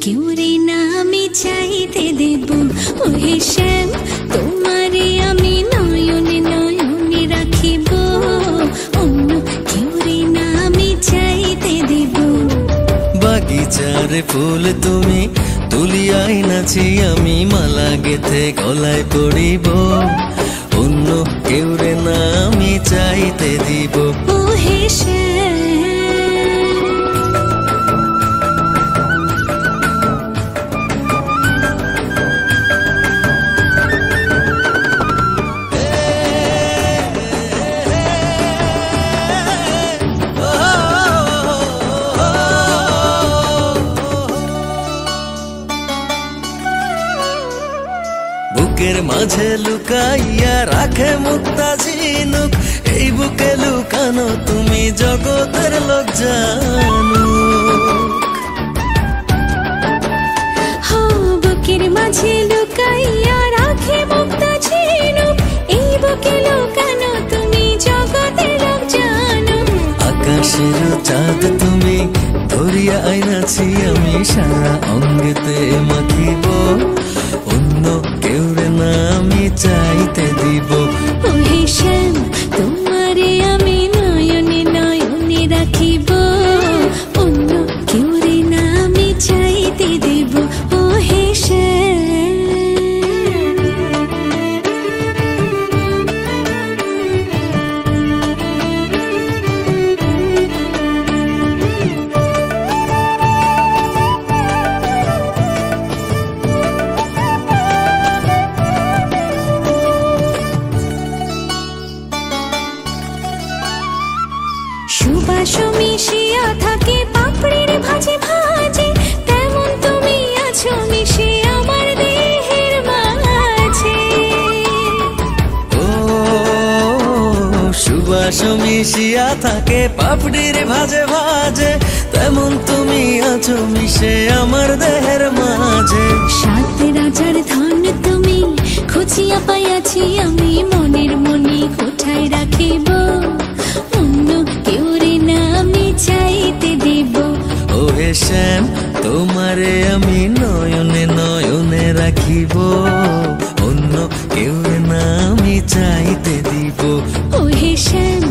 কেউ রে না আমি চাইতে দেব। ও হে শ্যাম, তোমারে আমি নয়নে নয়নে রাখিব, অন্য কেউ রে না আমি চাইতে দেব। বাগিচার ফুল তুমি তুলিয়াই নাছি আমি মালা গেথে গলায় পড়িব, অন্য কেউ রে না আমি চাইতে দিব। ও হে শ্যাম, বুকের মাঝে লুকাইয়া রাখে মুক্তা ঝিনুক, এই বুকে লুকানো তুমি জগতের লোক জানুক। বুকের মাঝে লুকাইয়া রাখে মুক্তা ঝিনুক, এই বুকে লুকানো তুমি জগতের লোক জানো। আকাশের চাঁদ তুমি ধরিয়া আইনাছি আমি সারা অঙ্গেতে মাখিব, অন্য কেউ রে না আমি চাইতে দিব। ও হে শ্যাম, তোমারে আমি নয়নে নয়নে রাখিব, অন্য কেউ রে না আমি চাইতে দেব। ও হে শ্যাম, সুবাস মিশিয়া থাকে পাপড়ির ভাজে ভাজে, তেমন তুমি আছো মিশে আমার দেহের মাঝে। ও সুবাস মিশিয়া থাকে পাপড়ির ভাজে ভাজে, তেমন তুমি আছো মিশে আমার দেহের মাঝে। সাত রাজার ধন তুমি খুঁজিয়া পাইয়াছি আমি মনের মনে কোঠায় রাখিব, অন্য কেউ রে না আমি চাইতে দেব। ও হে শ্যাম, তোমারে আমি নয়নে নয়নে রাখিব, অন্য কেউ রে না আমি চাইতে দিব। ও হে শ্যাম,